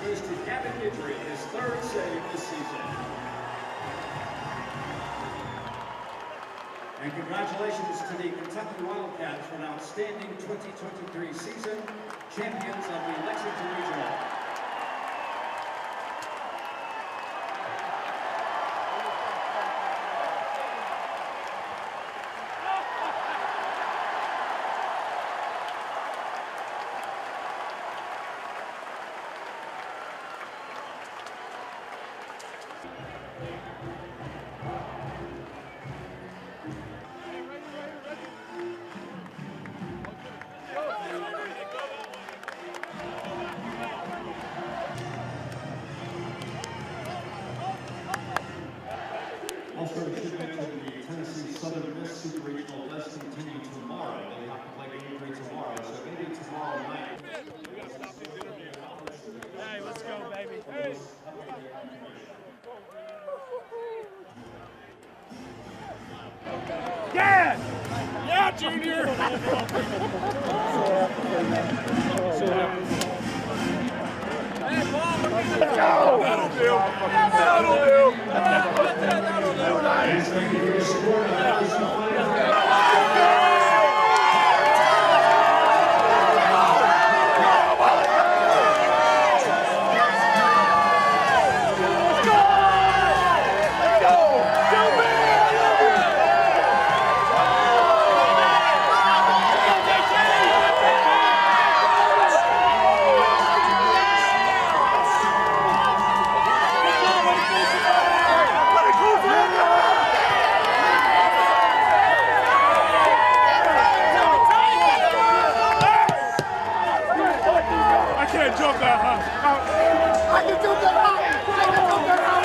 goes to Gavin Guidry, his third save this season. And congratulations to the Kentucky Wildcats for an outstanding 2023 season, champions of the Lexington Regional. Also, should mention the Tennessee Southern Miss Super Regional does continue tomorrow. They have to play Game 3 tomorrow, so maybe tomorrow night. Hey, let's go, baby. Hey. Yeah! Yeah, Junior! Hey, Paul, let's go! That'll do! That'll do! That'll do! Thank you for your support. Jump that high. I can jump that high. I can jump that high.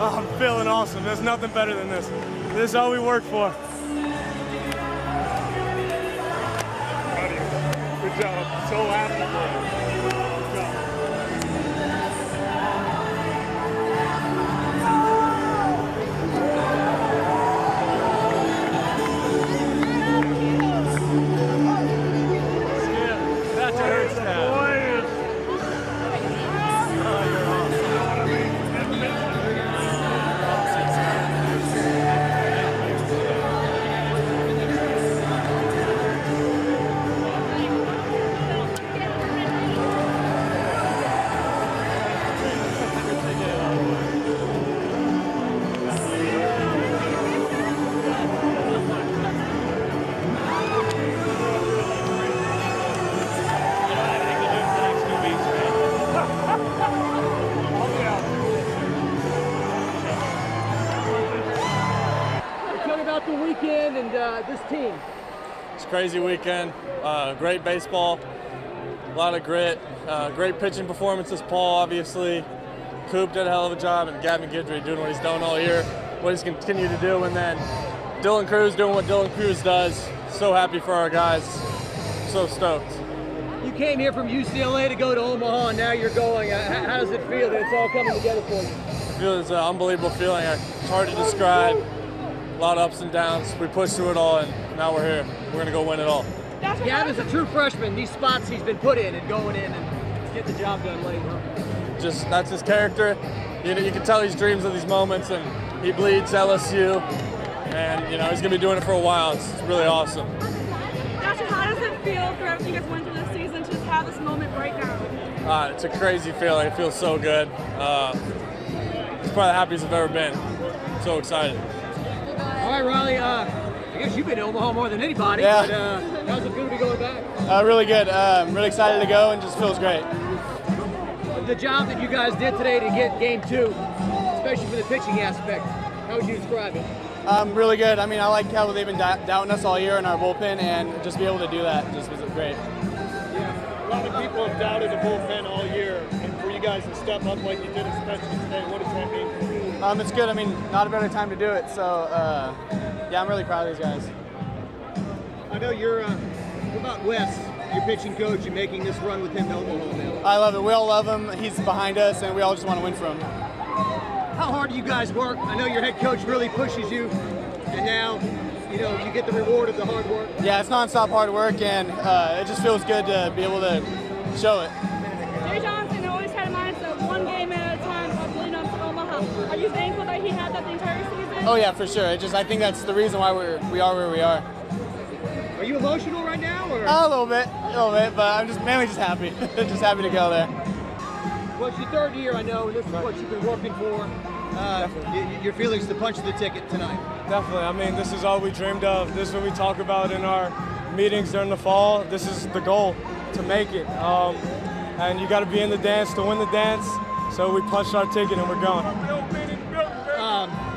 Oh, I'm feeling awesome. There's nothing better than this. This is all we work for. Good job. So happy for you. Good job. That's a hurt stab. The weekend and this team. It's a crazy weekend. Great baseball, a lot of grit, great pitching performances. Paul, obviously, Coop did a hell of a job, and Gavin Guidry doing what he's done all year, what he's continued to do, and then Cruz doing what Cruz does. So happy for our guys. So stoked. You came here from UCLA to go to Omaha, and now you're going. How does it feel that it's all coming together for you? It feels an unbelievable feeling. It's hard to describe. A lot of ups and downs. We pushed through it all, and now we're here. We're going to go win it all. Gavin's a true freshman. These spots he's been put in and going in and get the job done late. Just that's his character. You can tell he dreams of these moments, and he bleeds LSU, and he's going to be doing it for a while. It's really awesome. Josh, how does it feel for everything you guys went through this season to just have this moment right now? It's a crazy feeling. It feels so good. It's probably the happiest I've ever been. So excited. All right, Riley, I guess you've been to Omaha more than anybody, yeah. But how's it feel to be going back? Really good. I'm really excited to go, and just feels great. The job that you guys did today to get game 2, especially for the pitching aspect, how would you describe it? Really good. I mean, I like how they've been doubting us all year in our bullpen, and just be able to do that just was great. Yeah, a lot of people have doubted the bullpen all year, and for you guys to step up like you did, especially today, what does that mean for you? It's good. I mean, not a better time to do it. So, yeah, I'm really proud of these guys. I know you're. What about Wes, your pitching coach, and making this run with him to Omaha now? I love it. We all love him. He's behind us, and we all just want to win for him. How hard do you guys work? I know your head coach really pushes you, and now, you get the reward of the hard work. Yeah, it's nonstop hard work, and it just feels good to be able to show it. Jay Johnson always had a mindset of one game at a time of leading up to Omaha. Are you thankful that he had that the entire season? Oh yeah, for sure. I think that's the reason why we are where we are. Are you emotional right now, or? A little bit, but I'm mainly just happy. Just happy to go there. Well, it's your third year, I know, and this is what you've been working for. Your feelings to punch the ticket tonight? Definitely. I mean, this is all we dreamed of. This is what we talk about in our meetings during the fall. This is the goal, to make it. And you got to be in the dance to win the dance. So we punched our ticket and we're going.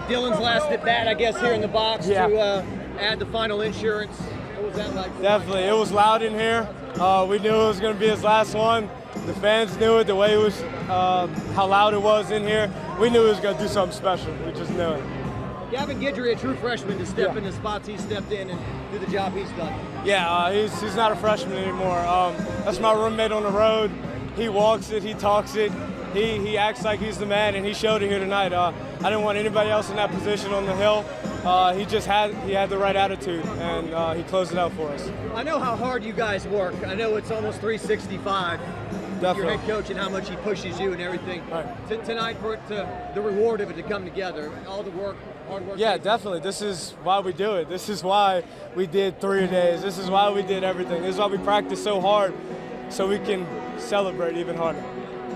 Dylan's last at bat, I guess, here in the box yeah. to add the final insurance. What was that like? Definitely. It was loud in here. We knew it was going to be his last one. The fans knew it, the way it was, how loud it was in here. We knew he was going to do something special. We just knew it. Gavin Guidry, a true freshman, to step in the spots he stepped in and do the job he's done. Yeah, he's not a freshman anymore. That's my roommate on the road. He walks it, he talks it, he acts like he's the man, and he showed it here tonight. I didn't want anybody else in that position on the hill. He had the right attitude, and he closed it out for us. I know how hard you guys work. I know it's almost 365. Definitely. Your head coach and how much he pushes you and everything. Right. Tonight, for the reward of it to come together, all the work, hard work. Yeah, definitely. This is why we do it. This is why we did 3 days. This is why we did everything. This is why we practice so hard, so we can celebrate even harder.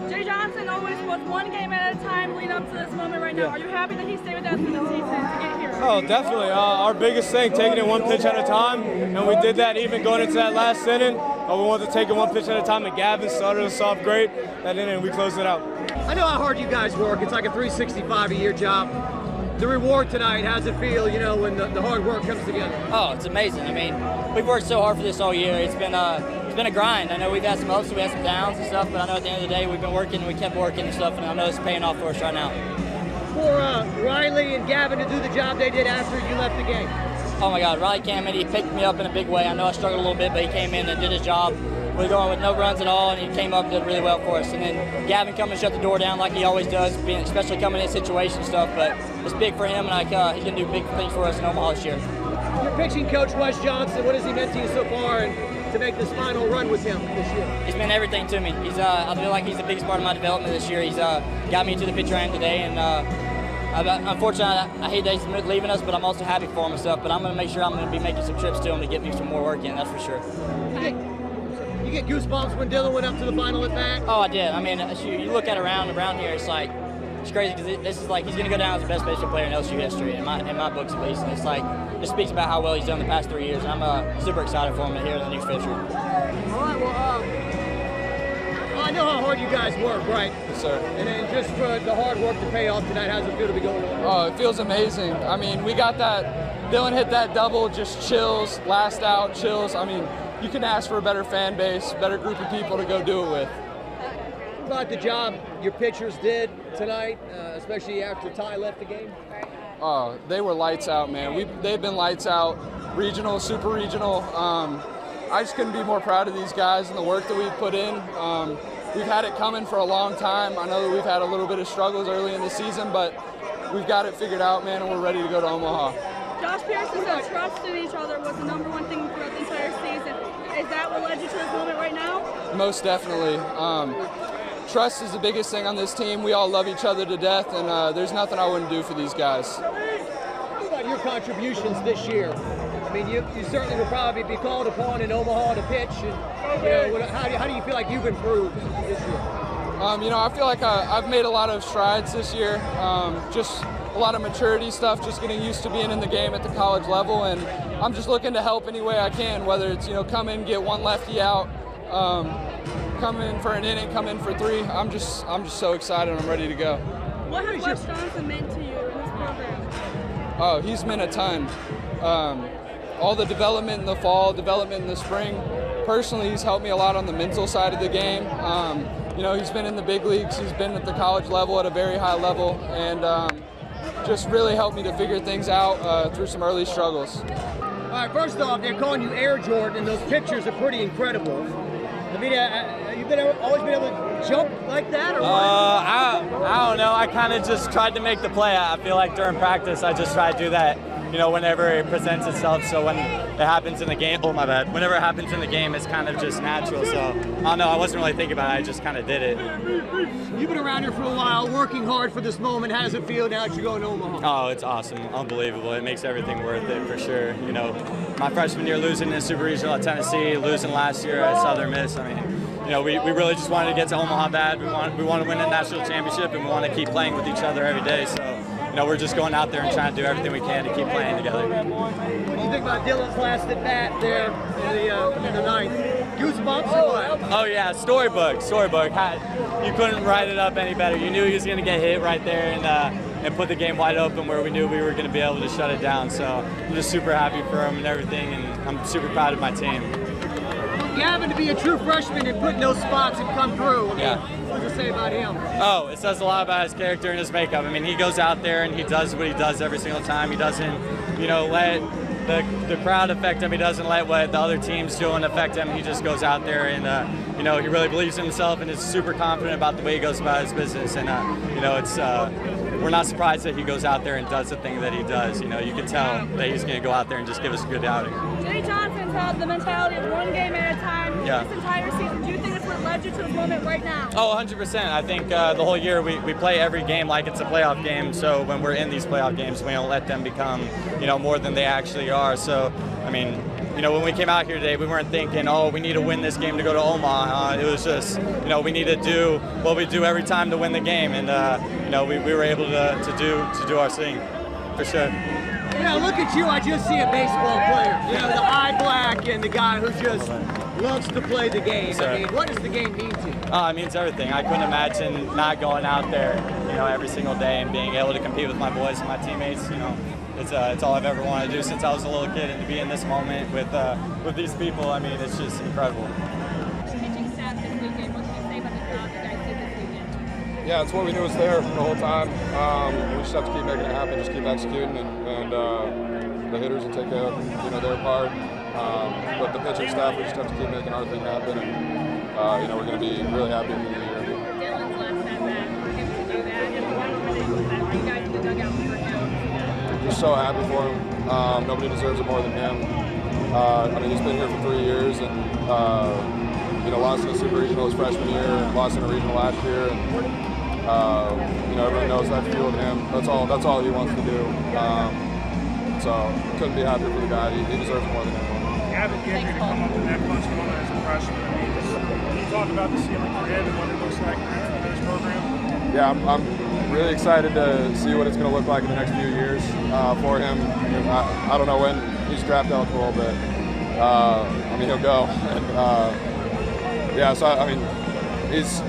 Jay Johnson always was one game at a time leading up to this moment right now. Yeah. Are you happy that he stayed with us through the season to get here? Oh, definitely. Our biggest thing, taking it one pitch at a time, and we did that even going into that last inning. We wanted to take it one pitch at a time, and Gavin started us off great. That inning, and we closed it out. I know how hard you guys work. It's like a 365-a-year job. The reward tonight, how's it feel, when the hard work comes together? Oh, it's amazing. I mean, we've worked so hard for this all year. It's been it's been a grind. I know we've had some ups, we had some downs and stuff, but I know at the end of the day we've been working, we kept working and stuff, and I know it's paying off for us right now. For Riley and Gavin to do the job they did after you left the game. Oh my God, Riley came in, he picked me up in a big way. I know I struggled a little bit, but he came in and did his job. We were going with no runs at all, and he came up and did really well for us. And then Gavin come and shut the door down like he always does, especially coming in situation stuff. But it's big for him, and he's going to do big things for us in Omaha this year. Your pitching coach, Wes Johnson, what has he meant to you so far and to make this final run with him this year? He's meant everything to me. I feel like he's the biggest part of my development this year. He's got me to the pitcher I am today, and unfortunately, I hate that he's leaving us, but I'm also happy for him and stuff. But I'm going to make sure I'm going to be making some trips to him to get me some more work in, that's for sure. You get goosebumps when Dylan went up to the final at bat? Oh, I did. I mean, you look at around here, it's crazy because this is like he's going to go down as the best baseball player in LSU history, in my books at least. And it's like, it speaks about how well he's done the past 3 years. And I'm super excited for him to hear the new future. All right, well, I know how hard you guys work, right? Yes, sir. And then just for the hard work to pay off tonight, how's it feel to be going on? Oh, it feels amazing. I mean, we got that, Dylan hit that double, just chills, last out, chills. I mean, you can ask for a better fan base, better group of people to go do it with. About the job your pitchers did tonight, especially after Ty left the game? Oh, they were lights out, man. They've been lights out, regional, super regional. I just couldn't be more proud of these guys and the work that we've put in. We've had it coming for a long time. I know that we've had a little bit of struggles early in the season, but we've got it figured out, man, and we're ready to go to Omaha. Josh Pearson said trust in each other was the #1 thing throughout the entire season. Is that what led you to this moment right now? Most definitely. Trust is the biggest thing on this team. We all love each other to death, and there's nothing I wouldn't do for these guys. What about your contributions this year? I mean, you certainly will probably be called upon in Omaha to pitch. And, how do you feel like you've improved this year? I feel like I've made a lot of strides this year. Just a lot of maturity stuff, just getting used to being in the game at the college level, and I'm just looking to help any way I can, whether it's come in, get one lefty out, come in for an inning, come in for 3. I'm just so excited. I'm ready to go. What has Wes Johnson meant to you in this program? Oh, he's meant a ton. All the development in the fall, development in the spring. Personally, he's helped me a lot on the mental side of the game. He's been in the big leagues. He's been at the college level at a very high level, and just really helped me to figure things out through some early struggles. All right, first off, they're calling you Air Jordan, and those pictures are pretty incredible. I mean, you've always been able to jump like that, or what? I don't know. I kind of just tried to make the play. I feel like during practice, I just try to do that, whenever it presents itself. So when it happens in the game, whenever it happens in the game, it's kind of just natural. So I don't know. I wasn't really thinking about it. I just kind of did it. You've been around here for a while, working hard for this moment. How does it feel now that you're going to Omaha? Oh, it's awesome. Unbelievable. It makes everything worth it for sure. My freshman year losing in Super Regional at Tennessee, losing last year at Southern Miss. I mean, we really just wanted to get to Omaha bad. We want to win a national championship, and we want to keep playing with each other every day. So, we're just going out there and trying to do everything we can to keep playing together. What do you think about Dylan's last at bat there in the ninth? Goosebumps or what? Oh yeah, storybook. You couldn't write it up any better. You knew he was going to get hit right there and put the game wide open where we knew we were going to be able to shut it down. So I'm just super happy for him and everything, and I'm super proud of my team. Gavin to be a true freshman and put in those spots and come through. What does it say about him? Oh, it says a lot about his character and his makeup. I mean, he goes out there and he does what he does every single time. He doesn't, let the crowd affect him. He doesn't let what the other team's doing affect him. He just goes out there and, he really believes in himself and is super confident about the way he goes about his business. And, we're not surprised that he goes out there and does the thing that he does. You can tell that he's going to go out there and just give us a good outing. Jay Johnson's had the mentality of one game at a time this entire season. Do you think it's what led you to this moment right now? Oh, 100%. I think the whole year we play every game like it's a playoff game. So when we're in these playoff games, we don't let them become, more than they actually are. So, I mean, when we came out here today, we weren't thinking, we need to win this game to go to Omaha. It was just, we need to do what we do every time to win the game. And, we were able to do our thing, for sure. Look at you. I just see a baseball player. The eye black and the guy who just loves to play the game. Sure. I mean, what does the game mean to you? It means everything. I couldn't imagine not going out there, every single day and being able to compete with my boys and my teammates. it's all I've ever wanted to do since I was a little kid, and to be in this moment with these people, I mean, it's just incredible. Pitching staff this weekend, what can you say about the job you guys did this weekend? Yeah, it's what we knew was there the whole time. We just have to keep making it happen, just keep executing, and the hitters will take care of their part. But the pitching staff, we just have to keep making our thing happen, and we're going to be really happy at the end of the year. Dylan's last at bat, for him to do that, and what was that? Are you guys in the dugout for him? Just so happy for him. Nobody deserves it more than him. I mean, he's been here for 3 years, and lost in a super regional his freshman year, and lost in a regional last year, and everyone knows that fueled him. That's all he wants to do. So couldn't be happier for the guy. He deserves it more than anyone. Gavin Guidry to come up with that clutch moment as a freshman. I mean, can you talk about the ceiling for him and what it looks like for this program? Yeah, I'm really excited to see what it's going to look like in the next few years for him. I don't know when he's draft eligible, but I mean, he'll go. And, yeah, so I mean, he's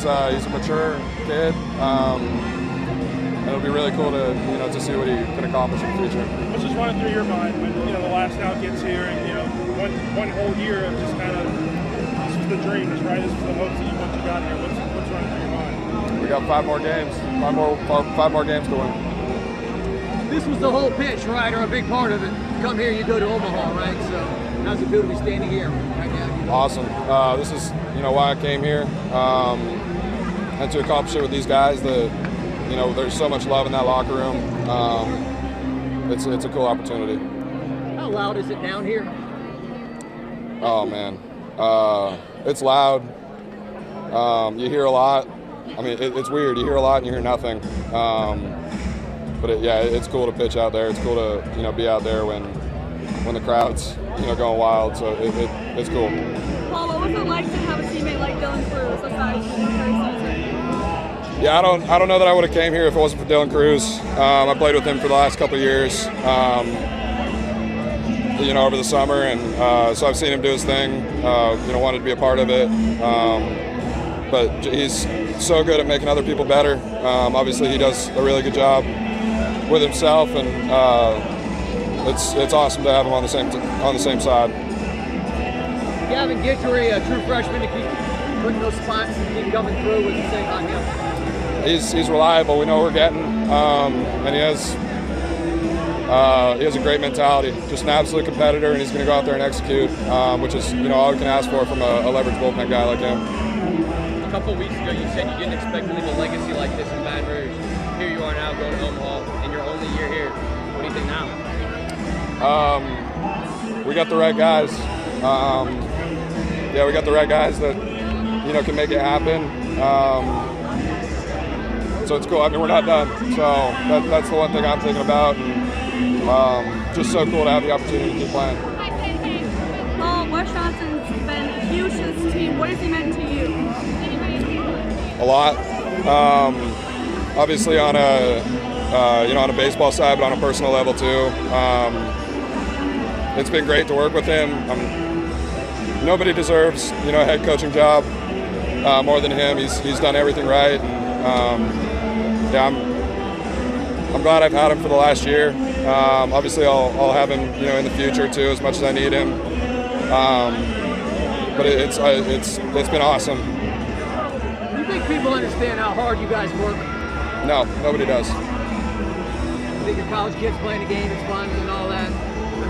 a mature kid. It'll be really cool to see what he can accomplish in the future. What's just running through your mind when the last out gets here, and one whole year of just kind of this was the dream, right? This was the hopes that once you got here. What's running through your mind? We got 5 more games, 5 more games to win. This was the whole pitch, right, or a big part of it. Come here, you go to Omaha, right? So how's it feel to be standing here right now? Awesome. This is why I came here, and to accomplish it with these guys. There's so much love in that locker room. It's a cool opportunity. How loud is it down here? Oh man, it's loud. You hear a lot. I mean, it's weird. You hear a lot and you hear nothing. But it's cool to pitch out there. It's cool to be out there when the crowd's going wild. So it's cool. Paul, what was it like to have a teammate like Dylan Cruz aside from the first season? Yeah, I don't know that I would have came here if it wasn't for Dylan Cruz. I played with him for the last couple of years, over the summer, and so I've seen him do his thing. Wanted to be a part of it, but he's so good at making other people better. Obviously, he does a really good job with himself, and it's awesome to have him on the same side. Gavin Guidry, a true freshman, to keep putting those spots and keep coming through. What you say about him? He's reliable. We know what we're getting, and he has a great mentality. Just an absolute competitor, and he's going to go out there and execute, which is all we can ask for from a leverage bullpen guy like him. A couple of weeks ago, you said you didn't expect to leave a legacy like this in Baton Rouge. Here you are now, going to Omaha, and your only year here. What do you think now? We got the right guys. We got the right guys that can make it happen. So it's cool. I mean, we're not done. So that's the one thing I'm thinking about. And, just so cool to have the opportunity to keep playing. Paul, Wes Johnson's been huge to this team. What has he meant to you? A lot. Obviously on a baseball side, but on a personal level too. It's been great to work with him. Nobody deserves a head coaching job more than him. He's done everything right. And, I'm glad I've had him for the last year. Obviously, I'll have him, in the future too, as much as I need him. But it's been awesome. Do you think people understand how hard you guys work? No, nobody does. I think your college kids playing the game is fun and all that. I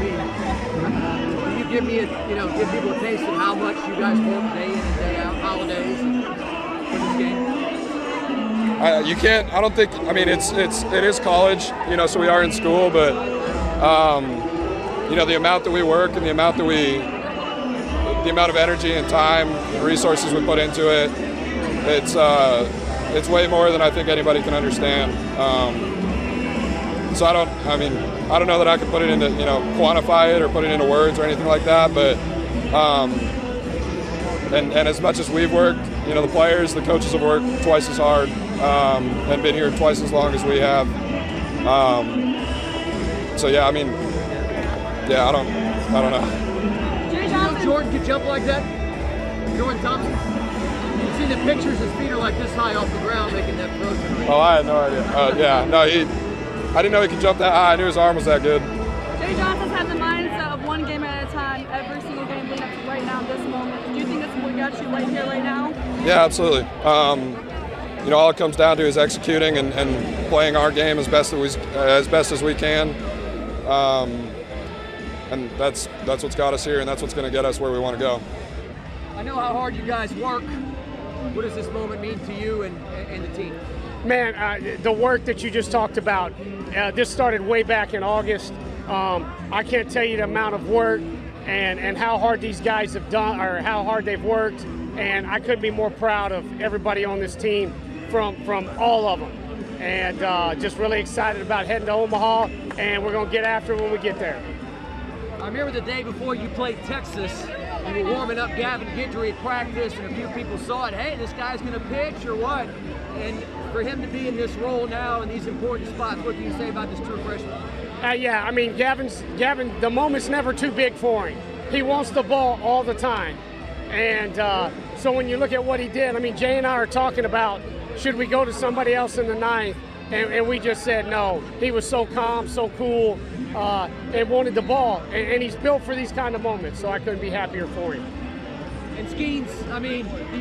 mean, can you give people a taste of how much you guys work day in and day out, holidays, for this game? You can't. I don't think. I mean, it is college, so we are in school, but the amount that we work and the amount of energy and time and resources we put into it, it's way more than I think anybody can understand. So I don't know that I can put it into quantify it or put it into words or anything like that, but and as much as we've worked, the players, the coaches have worked twice as hard. And been here twice as long as we have. I don't know. Jordan could jump like that? Jordan Thompson? You've seen the pictures, his feet are like this high off the ground making that throw tonight. Oh, I had no idea. I didn't know he could jump that high. I knew his arm was that good. Jay Johnson's had the mindset of one game at a time, every single game leading up to right now, this moment. Do you think that's what got you right here, right now? Yeah, absolutely. You know, all it comes down to is executing and playing our game as best as we can. And that's what's got us here, and that's what's going to get us where we want to go. I know how hard you guys work. What does this moment mean to you and the team? Man, the work that you just talked about, this started way back in August. I can't tell you the amount of work and how hard these guys have done, or how hard they've worked, and I couldn't be more proud of everybody on this team from all of them. And just really excited about heading to Omaha, and we're going to get after it when we get there. I remember the day before you played Texas, you were warming up Gavin Guidry at practice, and a few people saw it. Hey, this guy's going to pitch or what? And for him to be in this role now in these important spots, what do you say about this true freshman? Yeah, I mean, Gavin, the moment's never too big for him. He wants the ball all the time. And so when you look at what he did, I mean, Jay and I are talking about, should we go to somebody else in the ninth? And we just said no. He was so calm, so cool, and wanted the ball. And he's built for these kind of moments, so I couldn't be happier for him. And Skenes, I mean, do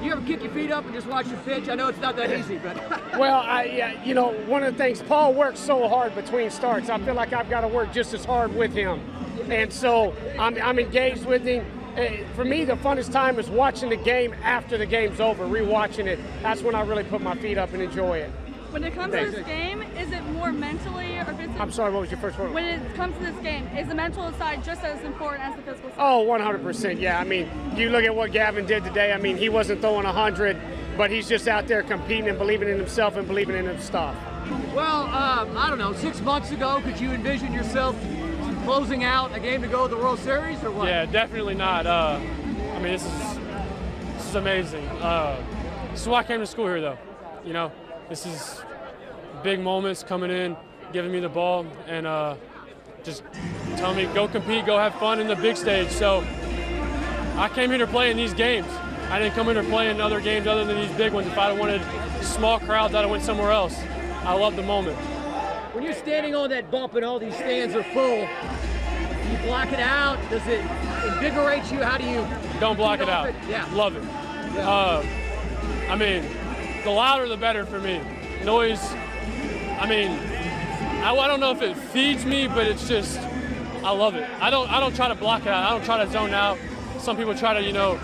you ever kick your feet up and just watch your pitch? I know it's not that easy, but. Well, you know, one of the things, Paul works so hard between starts. I feel like I've got to work just as hard with him. And so I'm engaged with him. For me, the funnest time is watching the game after the game's over, rewatching it. That's when I really put my feet up and enjoy it. When it comes to this game, is it more mentally or physically? I'm sorry, what was your first word? When it comes to this game, is the mental side just as important as the physical side? Oh, 100%, yeah. I mean, you look at what Gavin did today. I mean, he wasn't throwing 100, but he's just out there competing and believing in himself and believing in his stuff. Well, I don't know, 6 months ago, could you envision yourself closing out a game to go to the World Series or what? Yeah, definitely not. I mean, this is amazing. This is why I came to school here, though. You know, this is big moments coming in, giving me the ball, and just telling me go compete, go have fun in the big stage. So I came here to play in these games. I didn't come here to play in other games other than these big ones. If I wanted small crowds, I'd have went somewhere else. I love the moment. When you're standing on that bump and all these stands are full, do you block it out? Does it invigorate you? How do you? Don't block it out. Yeah. Love it. Yeah. I mean, the louder the better for me. Noise, I mean, I don't know if it feeds me, but it's just, I love it. I don't try to block it out. I don't try to zone out. Some people try to, you know,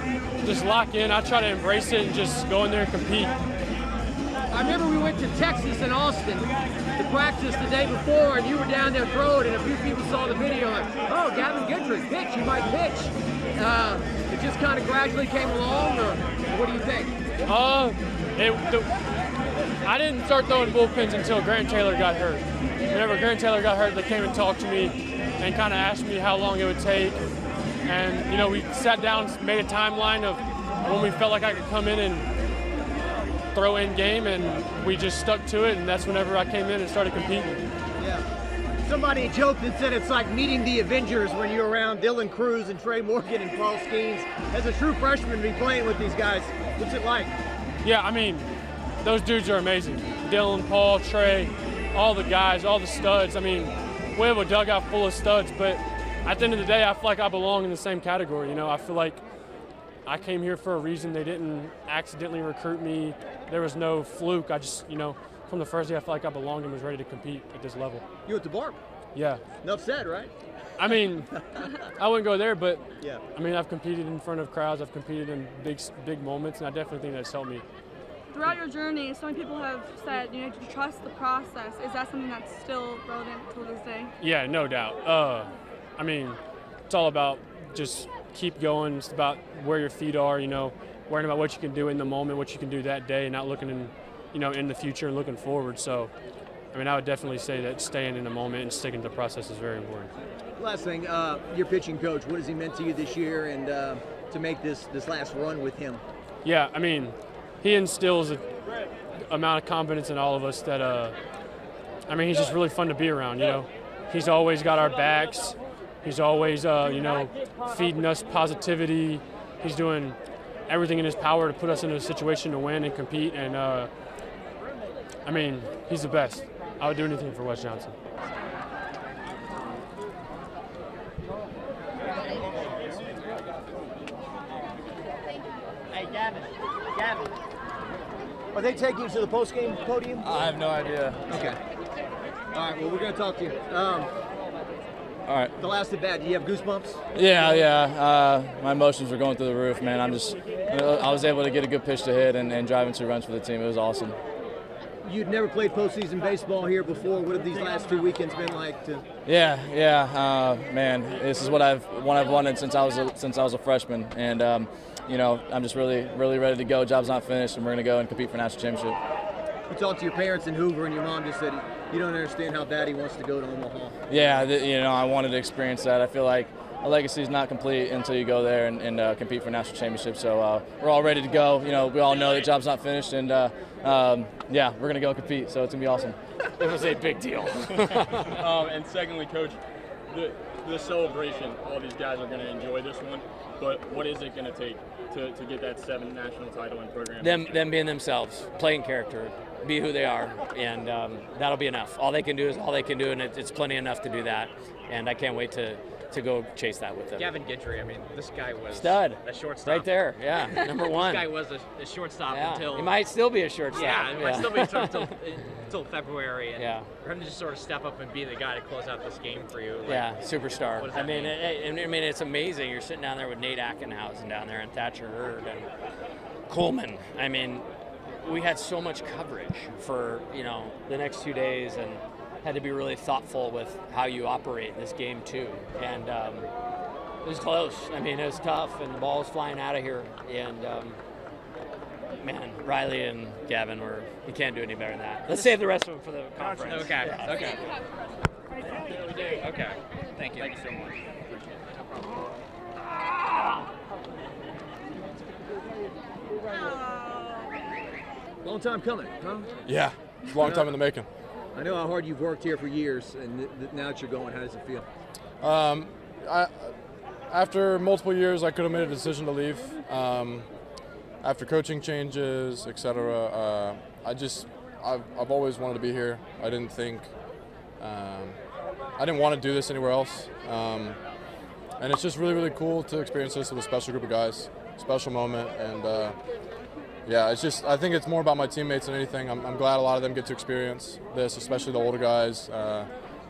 just lock in. I try to embrace it and just go in there and compete. I remember we went to Texas and Austin to practice the day before, and you were down there throwing, and a few people saw the video like, oh, Gavin Guidry, pitch, you might pitch. It just kind of gradually came along, or what do you think? I didn't start throwing bullpens until Grant Taylor got hurt. Whenever Grant Taylor got hurt, they came and talked to me and kind of asked me how long it would take. And, you know, we sat down, made a timeline of when we felt like I could come in and throw in game, and we just stuck to it, and that's whenever I came in and started competing. Yeah. Somebody joked and said it's like meeting the Avengers when you're around Dylan Cruz and Trey Morgan and Paul Skenes. As a true freshman to be playing with these guys, what's it like? Yeah, I mean, those dudes are amazing. Dylan, Paul, Trey, all the guys, all the studs. I mean, we have a dugout full of studs, but at the end of the day, I feel like I belong in the same category. You know, I feel like I came here for a reason. They didn't accidentally recruit me. There was no fluke. I just, you know, from the first day, I felt like I belonged and was ready to compete at this level. You at the bar? Yeah. Enough said, right? I mean, I wouldn't go there, but yeah. I mean, I've competed in front of crowds. I've competed in big moments, and I definitely think that's helped me. Throughout your journey, so many people have said, you know, to trust the process. Is that something that's still relevant to this day? Yeah, no doubt. I mean, it's all about just keep going. It's about where your feet are, you know, worrying about what you can do in the moment, what you can do that day, and not looking in, you know, in the future and looking forward. So, I mean, I would definitely say that staying in the moment and sticking to the process is very important. Last thing, your pitching coach, what has he meant to you this year, and to make this last run with him? Yeah, I mean, he instills an amount of confidence in all of us that, I mean, he's just really fun to be around, you know. He's always got our backs. He's always, you know, feeding us positivity. He's doing everything in his power to put us in a situation to win and compete. And, I mean, he's the best. I would do anything for Wes Johnson. Hey, Gavin. Are they taking you to the post-game podium? I have no idea. Okay. All right, well, we're going to talk to you. All right. The last at bat, do you have goosebumps? Yeah. My emotions were going through the roof, man. I was able to get a good pitch to hit and drive in 2 runs for the team. It was awesome. You'd never played postseason baseball here before. What have these last 2 weekends been like? Man, this is what I've wanted since I was a freshman, and I'm just really ready to go. Job's not finished, and we're gonna go and compete for national championship. You talked to your parents in Hoover, and your mom just said you don't understand how bad he wants to go to Omaha. Yeah, I wanted to experience that. I feel like a legacy is not complete until you go there and compete for national championship. So we're all ready to go. We all know the job's not finished, and we're gonna go compete. So it's gonna be awesome. It was a big deal. And secondly, Coach, the celebration. All these guys are gonna enjoy this one, but what is it gonna take to get that 7th national title in program? Them being themselves, playing character, be who they are, and that'll be enough. All they can do is all they can do, and it's plenty enough to do that. And I can't wait to go chase that with them. Gavin Guidry, I mean, this guy was stud. A shortstop. Right there, yeah, number one. This guy was a shortstop until... He might still be a shortstop. Yeah, it might still be until February. And for him to just sort of step up and be the guy to close out this game for you. Superstar. I mean, it's amazing. You're sitting down there with Nate Ackenhausen down there and Thatcher Hurd and Coleman. I mean, we had so much coverage for, the next 2 days, and had to be really thoughtful with how you operate in this game too. And it was close. I mean, it was tough, and the ball was flying out of here. And man, Riley and Gavin you can't do any better than that. Let's save the rest of them for the conference. Okay. Yeah. Okay. Okay. Thank you. Thank you so much. Long time coming, huh? Yeah, it's a long time in the making. I know how hard you've worked here for years, and now that you're going, how does it feel? After multiple years, I could have made a decision to leave. After coaching changes, etc., I've always wanted to be here. I didn't want to do this anywhere else. And it's just really cool to experience this with a special group of guys, special moment, and I think it's more about my teammates than anything. I'm glad a lot of them get to experience this, especially the older guys.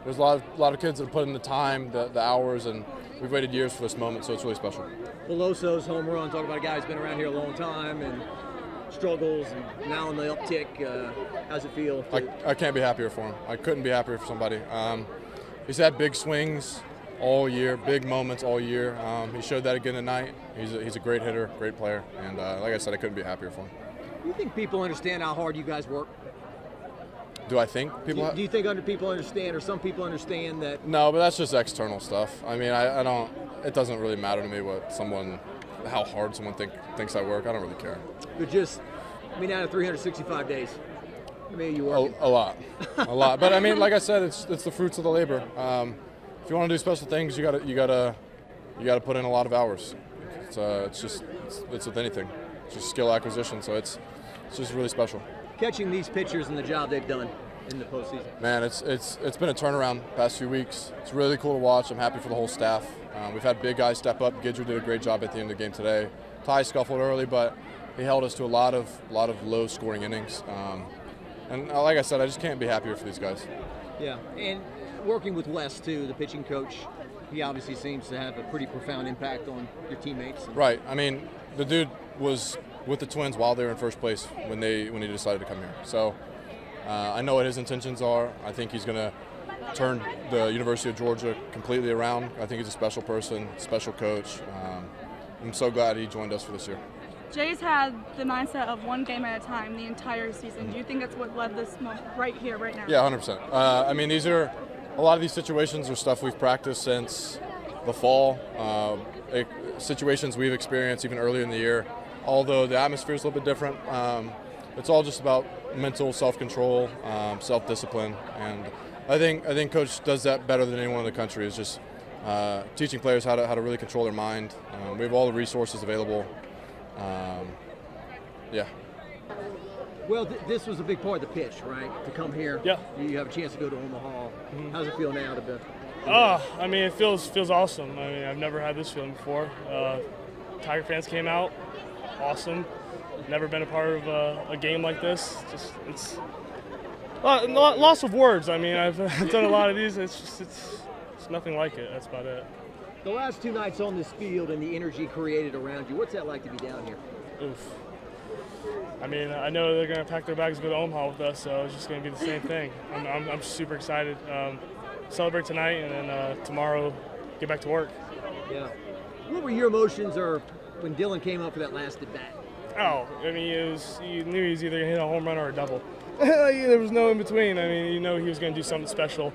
There's a lot of kids that have put in the time, the hours, and we've waited years for this moment, so it's really special. Veloso's home run, talk about a guy who's been around here a long time and struggles, and now on the uptick. How's it feel? I can't be happier for him. I couldn't be happier for somebody. He's had big swings all year, big moments all year. He showed that again tonight. He's a great hitter, great player, and like I said, I couldn't be happier for him. Do you think people understand how hard you guys work? Do I think people? Do you think people understand, or some people understand that? No, but that's just external stuff. I mean, I don't. It doesn't really matter to me how hard someone thinks I work. I don't really care. But out of 365 days, how many are you working? A lot. But I mean, like I said, it's the fruits of the labor. If you want to do special things, you gotta put in a lot of hours. It's with anything. It's just skill acquisition. So it's just really special. Catching these pitchers and the job they've done in the postseason. Man, it's been a turnaround the past few weeks. It's really cool to watch. I'm happy for the whole staff. We've had big guys step up. Guidry did a great job at the end of the game today. Ty scuffled early, but he held us to a lot of low-scoring innings. And like I said, I just can't be happier for these guys. Yeah, and working with Wes too, the pitching coach, he obviously seems to have a pretty profound impact on your teammates. Right. I mean, the dude was with the Twins while they were in first place when he decided to come here. So I know what his intentions are. I think he's going to turn the University of Georgia completely around. I think he's a special person, special coach. I'm so glad he joined us for this year. Jay's had the mindset of one game at a time the entire season. Do you think that's what led this moment right here, right now? Yeah, 100%. I mean, a lot of these situations are stuff we've practiced since the fall. Situations we've experienced even earlier in the year. Although the atmosphere is a little bit different, it's all just about mental self-control, self-discipline, and I think Coach does that better than anyone in the country. Is just teaching players how to really control their mind. We have all the resources available. Yeah. Well, this was a big part of the pitch, right? To come here. Yeah. You have a chance to go to Omaha. How's it feel now to be? I mean, it feels awesome. I mean, I've never had this feeling before. Tiger fans came out, awesome. Never been a part of a game like this. It's loss of words. I mean, I've done a lot of these. It's nothing like it. That's about it. The last 2 nights on this field and the energy created around you, what's that like to be down here? Oof. I mean, I know they're going to pack their bags and go to Omaha with us, so it's just going to be the same thing. I'm super excited. Celebrate tonight, and then tomorrow get back to work. Yeah. What were your emotions or when Dylan came up for that last at bat? Oh, I mean, you knew he was either going to hit a home run or a double. There was no in between. I mean, you know he was going to do something special.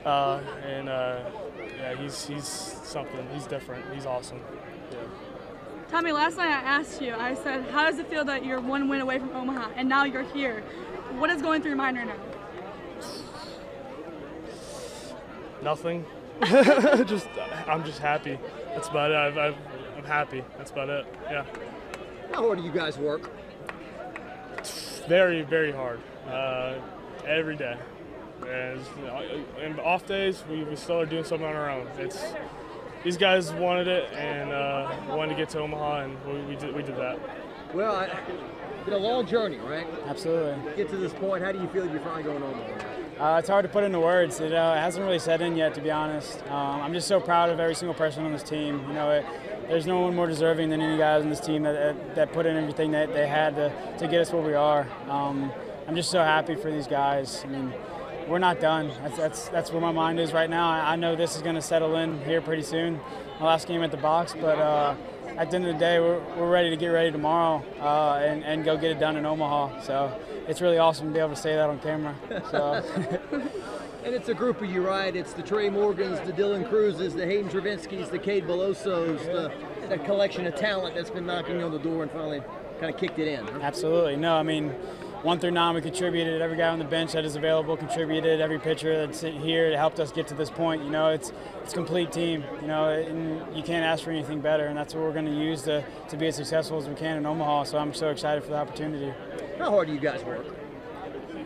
Yeah, he's something. He's different. He's awesome. Yeah. Tommy, last night I asked you, I said, how does it feel that you're 1 win away from Omaha, and now you're here? What is going through your mind right now? Nothing. I'm just happy. That's about it. I'm happy. That's about it. Yeah. How hard do you guys work? Very, very hard. Every day. And off days, we still are doing something on our own. These guys wanted it and wanted to get to Omaha, and we did that. Well, it's been a long journey, right? Absolutely. Get to this point. How do you feel you're finally going to Omaha? It's hard to put into words. It hasn't really set in yet, to be honest. I'm just so proud of every single person on this team. You know, there's no one more deserving than any guys on this team that put in everything that they had to get us where we are. I'm just so happy for these guys. I mean, we're not done. That's where my mind is right now. I know this is going to settle in here pretty soon. My last game at the box, but at the end of the day, we're ready to get ready tomorrow and go get it done in Omaha. So it's really awesome to be able to say that on camera. So. And it's a group of you, right? It's the Trey Morgans, the Dylan Cruzes, the Hayden Travinskys, the Cade Belosos, the collection of talent that's been knocking on the door and finally kind of kicked it in. Huh? Absolutely. No, I mean, 1 through 9, we contributed. Every guy on the bench that is available contributed. Every pitcher that's here helped us get to this point. You know, it's a complete team. You know, and you can't ask for anything better, and that's what we're going to use to be as successful as we can in Omaha. So I'm so excited for the opportunity. How hard do you guys work?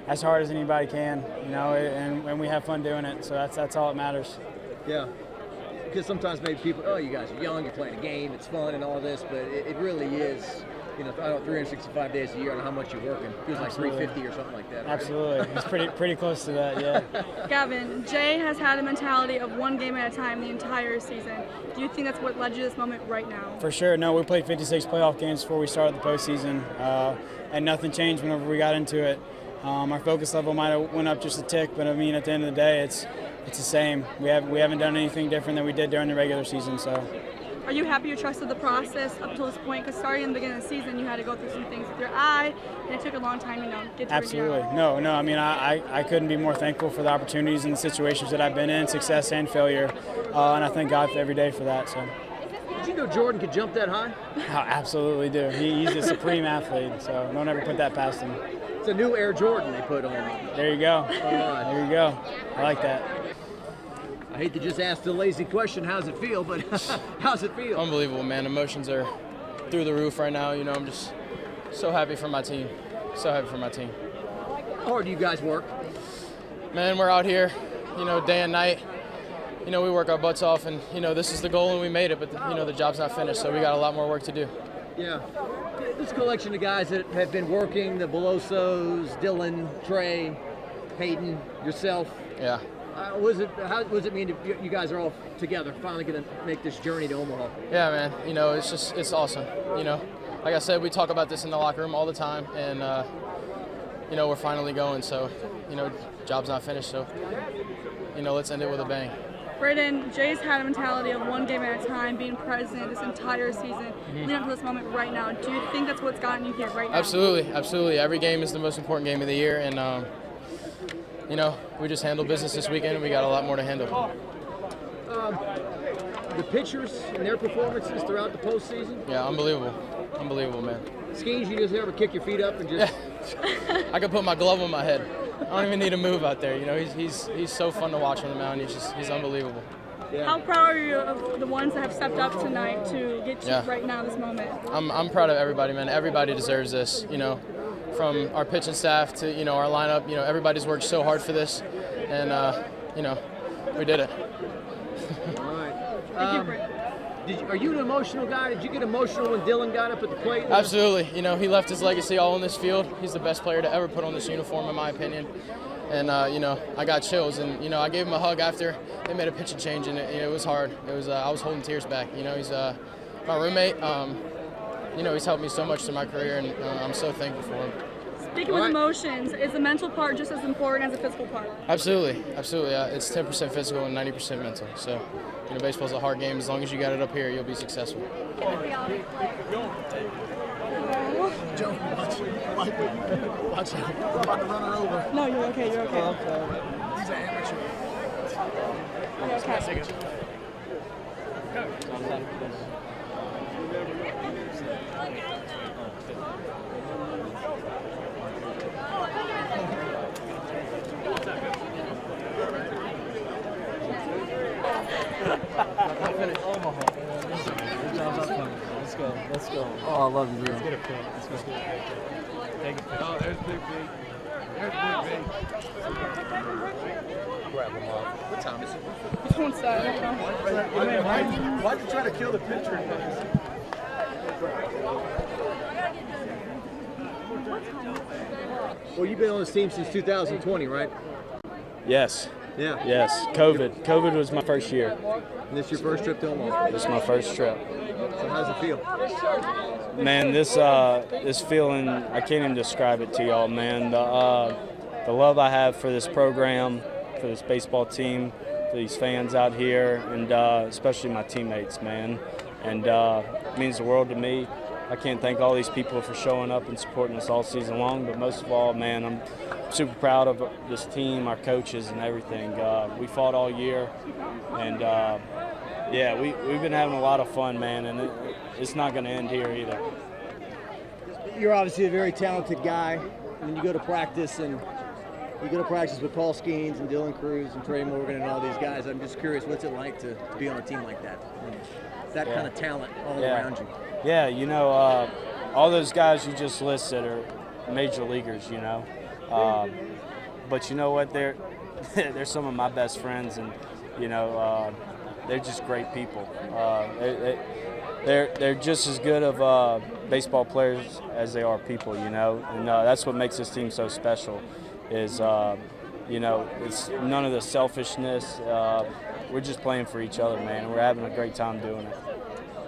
As hard as anybody can, you know, and we have fun doing it. So that's all that matters. Yeah. Because sometimes maybe people, oh, you guys are young, you're playing a game, it's fun and all this, but it really is. You know, I don't know, 365 days a year and how much you're working. It feels like 350 or something like that. Right? Absolutely. It's pretty close to that, yeah. Gavin, Jay has had a mentality of 1 game at a time the entire season. Do you think that's what led you to this moment right now? For sure. No, we played 56 playoff games before we started the postseason, and nothing changed whenever we got into it. Our focus level might have went up just a tick, but I mean, at the end of the day, it's the same. We haven't done anything different than we did during the regular season, so. Are you happy you trusted the process up to this point? Because starting in the beginning of the season, you had to go through some things with your eye, and it took a long time, get to Absolutely. No. I mean, I couldn't be more thankful for the opportunities and the situations that I've been in, success and failure, and I thank God every day for that. So. Did you know Jordan could jump that high? I absolutely do. He's a supreme athlete, so don't ever put that past him. It's a new Air Jordan they put on. There you go. There you go. I like that. I hate to just ask the lazy question, how's it feel, but how's it feel? Unbelievable, man. Emotions are through the roof right now. You know, I'm just so happy for my team. So happy for my team. How hard do you guys work? Man, we're out here, you know, day and night. You know, we work our butts off, and, you know, this is the goal, and we made it, but, you know, the job's not finished, so we got a lot more work to do. Yeah. This collection of guys that have been working, the Belosos, Dylan, Trey, Hayden, yourself. Yeah. How does it mean that you guys are all together, finally going to make this journey to Omaha? Yeah, man. You know, it's awesome. You know, like I said, we talk about this in the locker room all the time, and, you know, we're finally going. So, you know, job's not finished. So, you know, let's end it with a bang. Braden, Jay's had a mentality of 1 game at a time, being present this entire season, leading up to this moment right now. Do you think that's what's gotten you here right now? Absolutely, absolutely. Every game is the most important game of the year, and, you know, we just handled business this weekend, and we got a lot more to handle. The pitchers and their performances throughout the postseason? Yeah, unbelievable. Unbelievable, man. Skenes, you just ever kick your feet up and just... Yeah. I could put my glove on my head. I don't even need to move out there. You know, he's so fun to watch on the mound. He's unbelievable. Yeah. How proud are you of the ones that have stepped up tonight to get you right now, this moment? I'm proud of everybody, man. Everybody deserves this. You know, from our pitching staff to, you know, our lineup. You know, everybody's worked so hard for this, and, you know, we did it. All right. Are you an emotional guy? Did you get emotional when Dylan got up at the plate? Absolutely. You know, he left his legacy all on this field. He's the best player to ever put on this uniform, in my opinion. And, you know, I got chills. And, you know, I gave him a hug after they made a pitching change, and it was hard. It was I was holding tears back. You know, he's my roommate. You know, he's helped me so much through my career, and I'm so thankful for him. Speaking with emotions, is the mental part just as important as the physical part? Absolutely, absolutely. It's 10% physical and 90% mental. So, you know, baseball's a hard game. As long as you got it up here, you'll be successful. Joe, watch out. I'm about to run her over. No, you're okay, you're okay. He's an amateur. You're okay. Omaha. Let's go. Oh, I love you, bro. Let's get a pick. Let's go. Take a pick. Oh, there's Big B. There's Big B. Grab him off. What time is it? Which one's that? Why'd you try to kill the pitcher? Well, you've been on this team since 2020, right? Yes. Yeah. Yes. COVID was my first year. And this your first trip to Omaha? This is my first trip. So how's it feel? Man, this feeling, I can't even describe it to y'all, man. The love I have for this program, for this baseball team, for these fans out here, and especially my teammates, man. And it means the world to me. I can't thank all these people for showing up and supporting us all season long, but most of all, man, I'm super proud of this team, our coaches, and everything. We fought all year, and yeah, we've been having a lot of fun, man, and it's not going to end here either. You're obviously a very talented guy, and you go to practice with Paul Skenes and Dylan Cruz and Trey Morgan and all these guys. I'm just curious, what's it like to be on a team like that? That kind of talent all around you. Yeah, you know, all those guys you just listed are major leaguers, you know. But you know what? They're some of my best friends, and you know, they're just great people. They're just as good of baseball players as they are people, you know. And that's what makes this team so special. Is you know, it's none of the selfishness. We're just playing for each other, man. And we're having a great time doing it.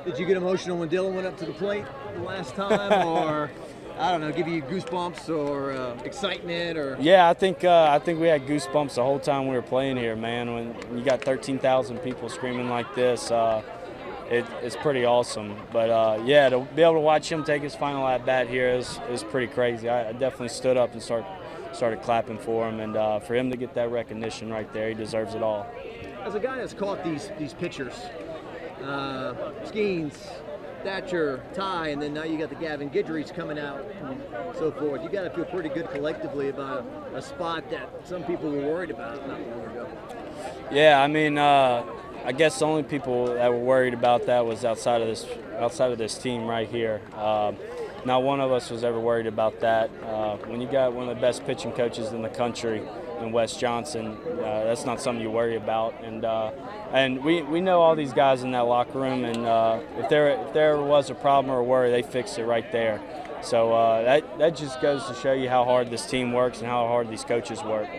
Did you get emotional when Dylan went up to the plate the last time, or I don't know, give you goosebumps or excitement, or? Yeah, I think we had goosebumps the whole time we were playing here, man. When you got 13,000 people screaming like this, it's pretty awesome. But yeah, to be able to watch him take his final at bat here is pretty crazy. I definitely stood up and started clapping for him, and for him to get that recognition right there, he deserves it all. As a guy that's caught these pitchers, Skenes, Thatcher, Ty, and then now you got the Gavin Guidrys coming out and so forth. You got to feel pretty good collectively about a spot that some people were worried about not long ago. Yeah, I mean, I guess the only people that were worried about that was outside of this team right here. Not one of us was ever worried about that. When you got one of the best pitching coaches in the country, in Wes Johnson, that's not something you worry about. And we know all these guys in that locker room, and if there was a problem or a worry, they fixed it right there. So that just goes to show you how hard this team works and how hard these coaches work.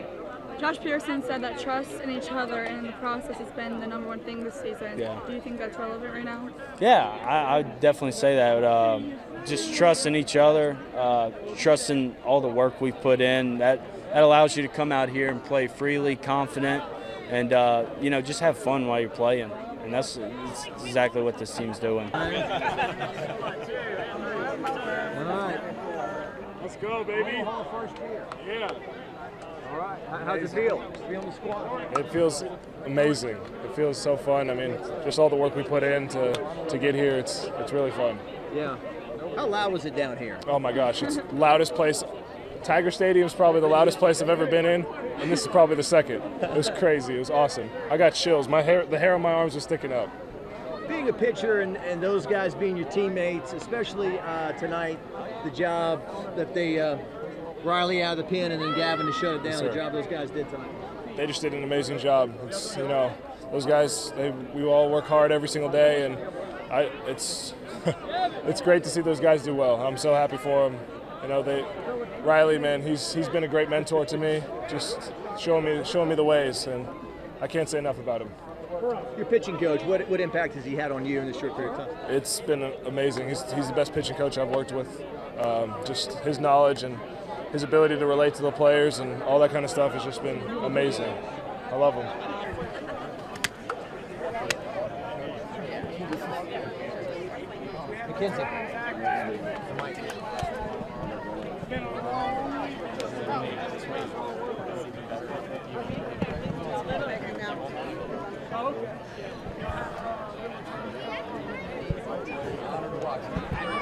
Josh Pearson said that trust in each other and in the process has been the number one thing this season. Yeah. Do you think that's relevant right now? Yeah, I would definitely say that. Just trust in each other, trust in all the work we've put in. That allows you to come out here and play freely, confident, and you know, just have fun while you're playing. And that's exactly what this team's doing. All right. Let's go, baby. Omaha first year. Yeah. All right. How's it feel? Just be on the squad. It feels amazing. It feels so fun. I mean, just all the work we put in to get here, it's really fun. Yeah. How loud was it down here? Oh my gosh, it's the loudest place. Tiger Stadium is probably the loudest place I've ever been in, and this is probably the second. It was crazy. It was awesome. I got chills. The hair on my arms was sticking up. Being a pitcher and those guys being your teammates, especially tonight, the job that they Riley out of the pen and then Gavin to shut it down, the job those guys did tonight. They just did an amazing job. It's, you know, those guys, we all work hard every single day, and it's it's great to see those guys do well. I'm so happy for them. You know, Riley, man, he's been a great mentor to me, just showing me the ways, and I can't say enough about him. Your pitching coach, what impact has he had on you in this short period of time? It's been amazing. He's the best pitching coach I've worked with. Just his knowledge and his ability to relate to the players and all that kind of stuff has just been amazing. I love him.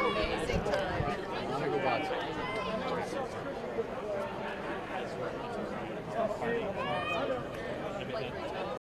Amazing time.